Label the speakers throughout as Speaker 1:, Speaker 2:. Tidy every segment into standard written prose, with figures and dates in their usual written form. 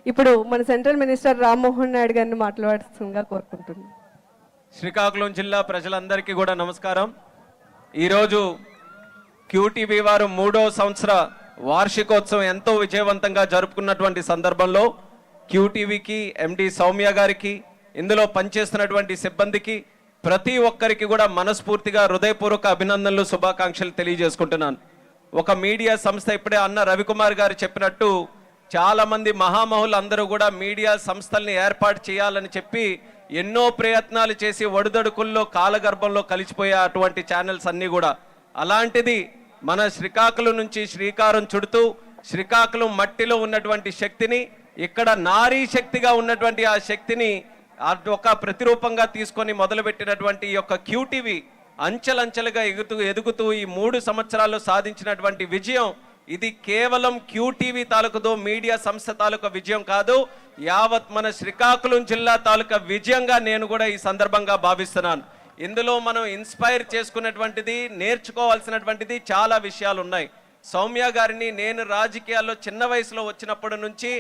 Speaker 1: ఇప్పుడు మన central minister Rammohan Naidu గారిని మాట్లాడుతుందిగా కోరుకుంటున్నాను.
Speaker 2: శ్రీకాకుళం జిల్లా ప్రజలందరికీ కూడా నమస్కారం. ఈరోజు క్యూటీవీ వారు 3వ సంవత్సర వార్షికోత్సవం ఎంతో విజయవంతంగా జరుపుకున్నటువంటి సందర్భంలో క్యూటీవీకి, ఎండి సౌమ్య గారికి, ఇందులో పనిచేస్తున్నటువంటి సిబ్బందికి ప్రతి ఒక్కరికి కూడా మనస్ఫూర్తిగా హృదయపూర్వక అభినందనలు, శుభాకాంక్షలు తెలియజేసుకుంటున్నాను. ఒక మీడియా సంస్థ, ఇప్పుడే అన్న రవికుమార్ గారు చెప్పినట్టు, చాలామంది మహామహులు అందరూ కూడా మీడియా సంస్థల్ని ఏర్పాటు చేయాలని చెప్పి ఎన్నో ప్రయత్నాలు చేసి ఒడిదొడుకుల్లో కాలగర్భంలో కలిసిపోయే అటువంటి ఛానల్స్ అన్నీ కూడా. అలాంటిది మన శ్రీకాకుళం నుంచి శ్రీకారం చుడుతూ శ్రీకాకుళం మట్టిలో ఉన్నటువంటి శక్తిని, ఇక్కడ నారీ శక్తిగా ఉన్నటువంటి ఆ శక్తిని ఒక ప్రతిరూపంగా తీసుకొని మొదలుపెట్టినటువంటి ఈ యొక్క క్యూటీవీ అంచెలంచెలుగా ఎదుగుతూ ఈ 3 సంవత్సరాల్లో సాధించినటువంటి విజయం, ఇది కేవలం క్యూటీవీ తాలూకుదో మీడియా సంస్థ తాలూకా విజయం కాదు, యావత్ మన శ్రీకాకుళం జిల్లా తాలూకా విజయంగా నేను కూడా ఈ సందర్భంగా భావిస్తున్నాను. ఇందులో మనం ఇన్స్పైర్ చేసుకున్నటువంటిది, నేర్చుకోవాల్సినటువంటిది చాలా విషయాలు ఉన్నాయి. సౌమ్య గారిని నేను రాజకీయాల్లో చిన్న వయసులో వచ్చినప్పటి నుంచి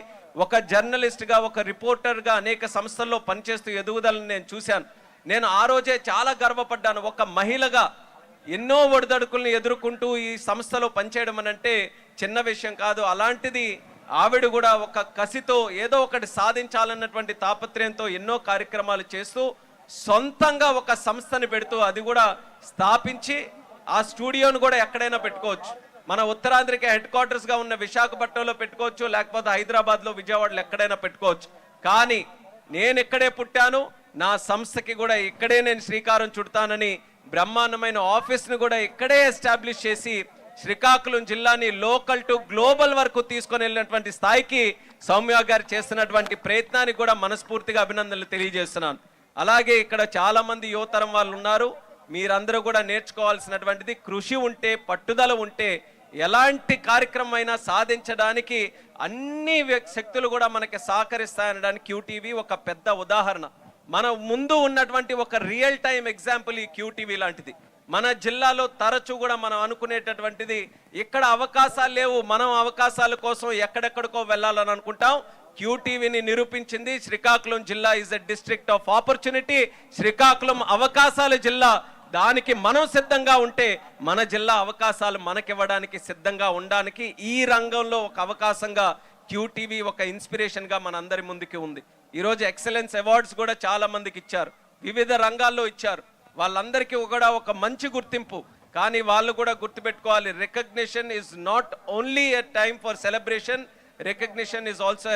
Speaker 2: ఒక జర్నలిస్ట్గా, ఒక రిపోర్టర్గా అనేక సంస్థల్లో పనిచేస్తూ ఎదుగుదలను నేను చూశాను. నేను ఆ రోజే చాలా గర్వపడ్డాను. ఒక మహిళగా ఎన్నో ఒడిదడుకుల్ని ఎదుర్కొంటూ ఈ సంస్థలో పనిచేయడం అనంటే చిన్న విషయం కాదు. అలాంటిది ఆవిడ కూడా ఒక కసితో ఏదో ఒకటి సాధించాలన్నటువంటి తాపత్రయంతో ఎన్నో కార్యక్రమాలు చేస్తూ సొంతంగా ఒక సంస్థని పెడుతూ, అది కూడా స్థాపించి ఆ స్టూడియోను కూడా ఎక్కడైనా పెట్టుకోవచ్చు. మన ఉత్తరాంధ్రకి హెడ్ క్వార్టర్స్గా ఉన్న విశాఖపట్నంలో పెట్టుకోవచ్చు, లేకపోతే హైదరాబాద్లో, విజయవాడలో ఎక్కడైనా పెట్టుకోవచ్చు. కానీ నేను ఇక్కడే పుట్టాను, నా సంస్థకి కూడా ఇక్కడే నేను శ్రీకారం చుడతానని బ్రహ్మాండమైన ఆఫీస్ను కూడా ఇక్కడే ఎస్టాబ్లిష్ చేసి శ్రీకాకుళం జిల్లాని లోకల్ టు గ్లోబల్ వరకు తీసుకొని వెళ్ళినటువంటి స్థాయికి సౌమ్య గారు చేస్తున్నటువంటి ప్రయత్నానికి కూడా మనస్ఫూర్తిగా అభినందనలు తెలియజేస్తున్నాను. అలాగే ఇక్కడ చాలామంది యువతరం వాళ్ళు ఉన్నారు. మీరందరూ కూడా నేర్చుకోవాల్సినటువంటిది, కృషి ఉంటే, పట్టుదల ఉంటే ఎలాంటి కార్యక్రమం అయినా సాధించడానికి అన్ని శక్తులు కూడా మనకి సహకరిస్తాయనడానికి క్యూటీవీ ఒక పెద్ద ఉదాహరణ. మన ముందు ఉన్నటువంటి ఒక రియల్ టైం ఎగ్జాంపుల్ ఈ క్యూటీవీ లాంటిది. మన జిల్లాలో తరచూ కూడా మనం అనుకునేటటువంటిది, ఇక్కడ అవకాశాలు లేవు, మనం అవకాశాల కోసం ఎక్కడెక్కడికో వెళ్ళాలని అనుకుంటాం. క్యూటీవీని నిరూపించింది. శ్రీకాకుళం జిల్లా is a district of opportunity. Srikakulam అవకాశాల జిల్లా. దానికి మనం సిద్ధంగా ఉంటే మన జిల్లా అవకాశాలు మనకివ్వడానికి సిద్ధంగా ఉండడానికి ఈ రంగంలో ఒక అవకాశంగా క్యూటీవీ ఒక ఇన్స్పిరేషన్గా మన అందరి ముందుకి ఉంది. ఈరోజు ఎక్సలెన్స్ అవార్డ్స్ కూడా చాలా మందికి ఇచ్చారు, వివిధ రంగాల్లో ఇచ్చారు. వాళ్ళందరికీ కూడా ఒక మంచి గుర్తింపు. కానీ వాళ్ళు కూడా గుర్తుపెట్టుకోవాలి, recognition is not only a time for celebration, recognition is also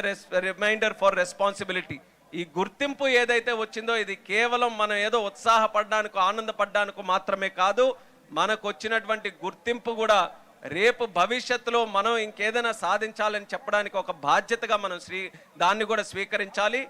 Speaker 2: reminder for responsibility. ఈ గుర్తింపు ఏదైతే వచ్చిందో ఇది కేవలం మనం ఏదో ఉత్సాహపడడానికి, ఆనందపడడానికి మాత్రమే కాదు. మనకు వచ్చినటువంటి గుర్తింపు కూడా రేపు భవిష్యత్తులో మనం ఇంకేదైనా సాధించాలని చెప్పడానికి ఒక బాధ్యతగా మనం దాన్ని కూడా స్వీకరించాలి.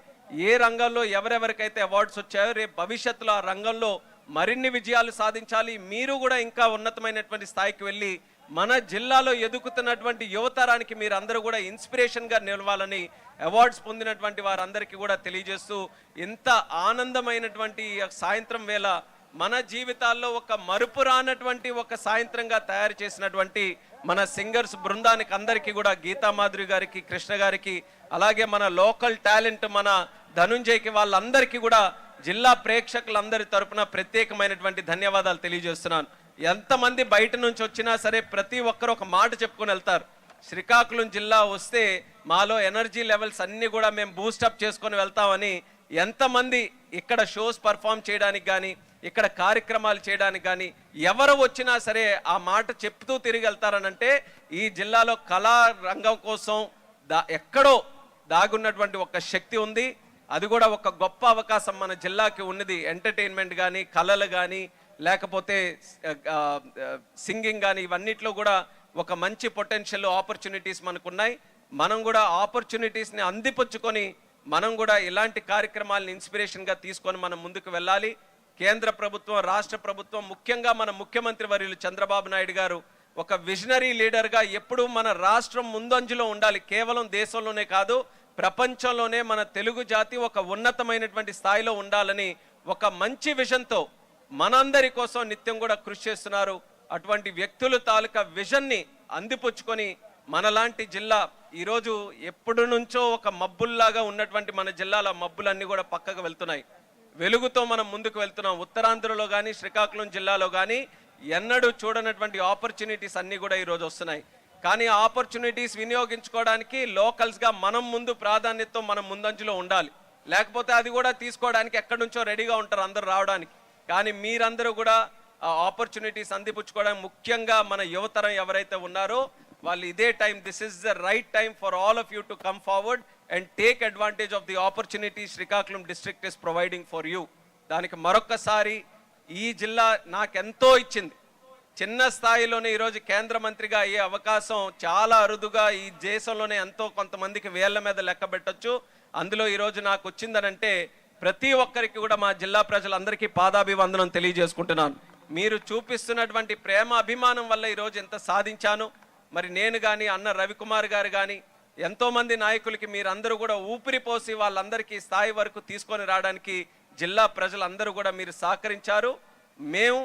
Speaker 2: ఏ రంగంలో ఎవరెవరికైతే అవార్డ్స్ వచ్చాయో రేపు భవిష్యత్తులో ఆ రంగంలో మరిన్ని విజయాలు సాధించాలి. మీరు కూడా ఇంకా ఉన్నతమైనటువంటి స్థాయికి వెళ్ళి మన జిల్లాలో ఎదుగుతున్నటువంటి యువతరానికి మీరందరూ కూడా ఇన్స్పిరేషన్గా నిలవాలని అవార్డ్స్ పొందినటువంటి వారందరికీ కూడా తెలియజేస్తూ, ఇంత ఆనందమైనటువంటి సాయంత్రం వేళ మన జీవితాల్లో ఒక మరుపురానటువంటి ఒక సాయంత్రంగా తయారు చేసినటువంటి మన సింగర్స్ బృందానికి అందరికీ కూడా, గీతామాధురి గారికి, కృష్ణ గారికి, అలాగే మన లోకల్ టాలెంట్ మన ధనుంజయ్కి, వాళ్ళందరికీ కూడా జిల్లా ప్రేక్షకులందరి తరపున ప్రత్యేకమైనటువంటి ధన్యవాదాలు తెలియజేస్తున్నాను. ఎంతమంది బయట నుంచి వచ్చినా సరే ప్రతి ఒక్కరు ఒక మాట చెప్పుకొని వెళ్తారు, శ్రీకాకుళం జిల్లా వస్తే మాలో ఎనర్జీ లెవెల్స్ అన్నీ కూడా మేము బూస్టప్ చేసుకొని వెళ్తామని. ఎంతమంది ఇక్కడ షోస్ పర్ఫామ్ చేయడానికి కానీ, ఇక్కడ కార్యక్రమాలు చేయడానికి కానీ ఎవరు వచ్చినా సరే ఆ మాట చెప్తూ తిరిగి వెళ్తారనంటే ఈ జిల్లాలో కళా రంగం కోసం ఎక్కడో దాగున్నటువంటి ఒక శక్తి ఉంది. అది కూడా ఒక గొప్ప అవకాశం మన జిల్లాకి ఉన్నది. ఎంటర్టైన్మెంట్ కానీ, కళలు కానీ, లేకపోతే సింగింగ్ కానీ, ఇవన్నిట్లో కూడా ఒక మంచి పొటెన్షియల్, ఆపర్చునిటీస్ మనకున్నాయి. మనం కూడా ఆపర్చునిటీస్ని అందిపుచ్చుకొని మనం కూడా ఇలాంటి కార్యక్రమాలను ఇన్స్పిరేషన్గా తీసుకొని మనం ముందుకు వెళ్ళాలి. కేంద్ర ప్రభుత్వం, రాష్ట్ర ప్రభుత్వం, ముఖ్యంగా మన ముఖ్యమంత్రి వర్యులు చంద్రబాబు నాయుడు గారు ఒక విజనరీ లీడర్గా ఎప్పుడూ మన రాష్ట్రం ముందంజలో ఉండాలి. కేవలం దేశంలోనే కాదు, ప్రపంచంలోనే మన తెలుగు జాతి ఒక ఉన్నతమైనటువంటి స్థాయిలో ఉండాలని ఒక మంచి విజన్తో మనందరి కోసం నిత్యం కూడా కృషి చేస్తున్నారు. అటువంటి వ్యక్తుల తాలూకా విజన్ని అందిపుచ్చుకొని మనలాంటి జిల్లా ఈరోజు ఎప్పటి నుంచో ఒక మబ్బుల్లాగా ఉన్నటువంటి మన జిల్లాల మబ్బులన్నీ కూడా పక్కకు వెళ్తున్నాయి. వెలుగుతో మనం ముందుకు వెళ్తున్నాం. ఉత్తరాంధ్రలో కానీ శ్రీకాకుళం జిల్లాలో కానీ ఎన్నడూ చూడనటువంటి ఆపర్చునిటీస్ అన్నీ కూడా ఈరోజు వస్తున్నాయి. కానీ ఆ ఆపర్చునిటీస్ వినియోగించుకోవడానికి లోకల్స్గా మనం ముందు ప్రాధాన్యతతో మనం ముందంజలో ఉండాలి. లేకపోతే అది కూడా తీసుకోవడానికి ఎక్కడి నుంచో రెడీగా ఉంటారు అందరూ రావడానికి. కానీ మీరందరూ కూడా ఆ ఆపర్చునిటీస్ అందిపుచ్చుకోవడానికి, ముఖ్యంగా మన యువతరం ఎవరైతే ఉన్నారో వాళ్ళు ఇదే time, this is the right time for all of you to come forward and take advantage of the opportunity Srikakulam district is providing for you. దానికి మరొక్కసారి ఈ జిల్లా నాకెంతో ఇచ్చింది. చిన్న స్థాయిలోనే ఈరోజు కేంద్ర మంత్రిగా అయ్యే అవకాశం చాలా అరుదుగా ఈ దేశంలోనే ఎంతో కొంతమందికి వేళ్ల మీద లెక్క పెట్టొచ్చు. అందులో ఈరోజు నాకు వచ్చిందనంటే ప్రతి ఒక్కరికి కూడా మా జిల్లా ప్రజలందరికీ పాదాభివందనం తెలియజేసుకుంటున్నాను. మీరు చూపిస్తున్నటువంటి ప్రేమ అభిమానం వల్ల ఈరోజు ఎంత సాధించాను. మరి నేను కానీ అన్న రవికుమార్ గారు కానీ ఎంతోమంది నాయకులకి మీరందరూ కూడా ఊపిరి పోసి వాళ్ళందరికీ స్థాయి వరకు తీసుకొని రావడానికి జిల్లా ప్రజలందరూ కూడా మీరు సహకరించారు. మేము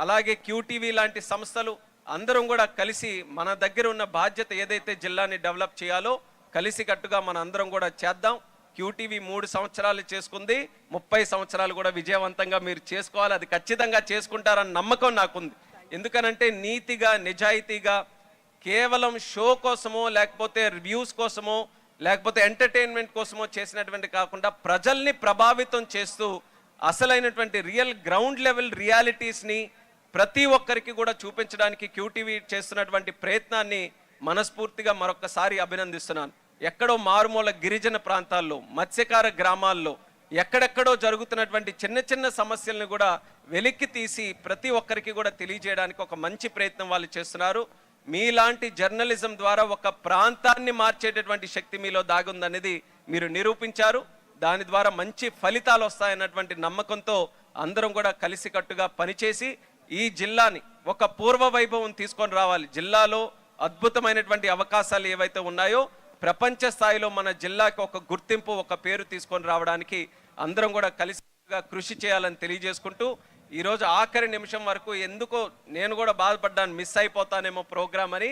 Speaker 2: అలాగే క్యూటీవీ లాంటి సంస్థలు అందరం కూడా కలిసి మన దగ్గర ఉన్న బాధ్యత ఏదైతే జిల్లాని డెవలప్ చేయాలో కలిసికట్టుగా మన అందరం కూడా చేద్దాం. క్యూటీవీ 3 సంవత్సరాలు చేసుకుంది, 30 సంవత్సరాలు కూడా విజయవంతంగా మీరు చేసుకోవాలి. అది ఖచ్చితంగా చేసుకుంటారన్న నమ్మకం నాకుంది. ఎందుకనంటే నీతిగా, నిజాయితీగా, కేవలం షో కోసమో లేకపోతే రివ్యూస్ కోసమో లేకపోతే ఎంటర్టైన్మెంట్ కోసమో చేసినటువంటి కాకుండా ప్రజల్ని ప్రభావితం చేస్తూ అసలైనటువంటి రియల్ గ్రౌండ్ లెవెల్ రియాలిటీస్ని ప్రతి ఒక్కరికి కూడా చూపించడానికి క్యూటీవీ చేస్తున్నటువంటి ప్రయత్నాన్ని మనస్ఫూర్తిగా మరొకసారి అభినందిస్తున్నాను. ఎక్కడో మారుమూల గిరిజన ప్రాంతాల్లో, మత్స్యకార గ్రామాల్లో ఎక్కడెక్కడో జరుగుతున్నటువంటి చిన్న చిన్న సమస్యలను కూడా వెలికి తీసి ప్రతి ఒక్కరికి కూడా తెలియజేయడానికి ఒక మంచి ప్రయత్నం వాళ్ళు చేస్తున్నారు. మీలాంటి జర్నలిజం ద్వారా ఒక ప్రాంతాన్ని మార్చేటటువంటి శక్తి మీలో దాగుందనేది మీరు నిరూపించారు. దాని ద్వారా మంచి ఫలితాలు వస్తాయన్నటువంటి నమ్మకంతో అందరం కూడా కలిసికట్టుగా పనిచేసి ఈ జిల్లాని ఒక పూర్వ వైభవం తీసుకొని రావాలి. జిల్లాలో అద్భుతమైనటువంటి అవకాశాలు ఏవైతే ఉన్నాయో ప్రపంచ స్థాయిలో మన జిల్లాకి ఒక గుర్తింపు, ఒక పేరు తీసుకొని రావడానికి అందరం కూడా కలిసిగా కృషి చేయాలని తెలియజేసుకుంటూ ఈరోజు ఆఖరి నిమిషం వరకు ఎందుకో నేను కూడా బాధపడ్డాను, మిస్ అయిపోతానేమో ప్రోగ్రామ్ అని.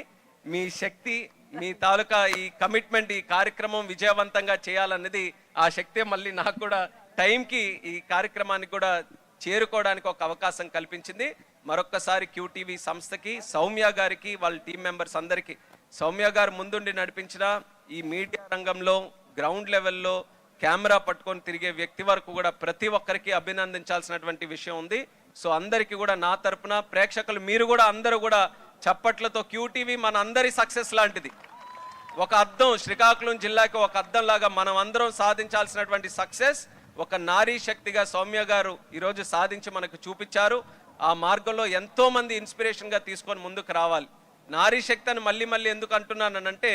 Speaker 2: మీ శక్తి, మీ తాలూకా ఈ కమిట్మెంట్, ఈ కార్యక్రమం విజయవంతంగా చేయాలన్నది ఆ శక్తి మళ్ళీ నాకు కూడా టైంకి ఈ కార్యక్రమానికి కూడా చేరుకోవడానికి ఒక అవకాశం కల్పించింది. మరొక్కసారి క్యూటీవీ సంస్థకి, సౌమ్య గారికి, వాళ్ళ టీం మెంబర్స్ అందరికీ, సౌమ్య గారు ముందుండి నడిపించిన ఈ మీడియా రంగంలో గ్రౌండ్ లెవెల్లో కెమెరా పట్టుకొని తిరిగే వ్యక్తి వరకు కూడా ప్రతి ఒక్కరికి అభినందించాల్సినటువంటి విషయం ఉంది. సో అందరికీ కూడా నా తరపున, ప్రేక్షకులు మీరు కూడా అందరూ కూడా చప్పట్లతో, క్యూటీవీ మన అందరి సక్సెస్ లాంటిది. ఒక అద్దం, శ్రీకాకుళం జిల్లాకి ఒక అద్దం లాగా మనం అందరం సాధించాల్సినటువంటి సక్సెస్ ఒక నారీ శక్తిగా సౌమ్య గారు ఈరోజు సాధించి మనకు చూపించారు. ఆ మార్గంలో ఎంతో మంది ఇన్స్పిరేషన్గా తీసుకొని ముందుకు రావాలి. నారీ శక్తి అని మళ్ళీ మళ్ళీ ఎందుకు అంటున్నానంటే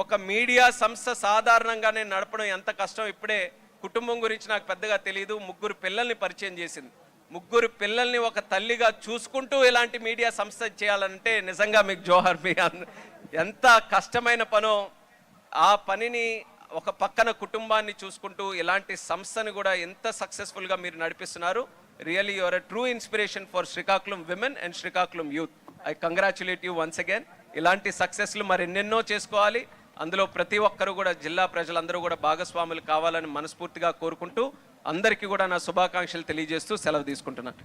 Speaker 2: ఒక మీడియా సంస్థ సాధారణంగానే నడపడం ఎంత కష్టం. ఇప్పుడే కుటుంబం గురించి నాకు పెద్దగా తెలియదు, 3 పిల్లల్ని పరిచయం చేసింది. 3 పిల్లల్ని ఒక తల్లిగా చూసుకుంటూ ఇలాంటి మీడియా సంస్థ చేయాలంటే నిజంగా మీకు జోహార్. మీ ఎంత కష్టమైన పనో ఆ పనిని ఒక పక్కన కుటుంబాన్ని చూసుకుంటూ ఇలాంటి సంస్థని కూడా ఎంత సక్సెస్ఫుల్గా మీరు నడిపిస్తున్నారు. Really you are a true inspiration for Srikakulam women and Srikakulam youth. I congratulate you once again. ఇలాంటి సక్సెస్లు మరి ఎన్నెన్నో చేసుకోవాలి. అందులో ప్రతి ఒక్కరు కూడా జిల్లా ప్రజలందరూ కూడా భాగస్వాములు కావాలని మనస్ఫూర్తిగా కోరుకుంటూ అందరికీ కూడా నా శుభాకాంక్షలు తెలియజేస్తూ సెలవు తీసుకుంటున్నాను.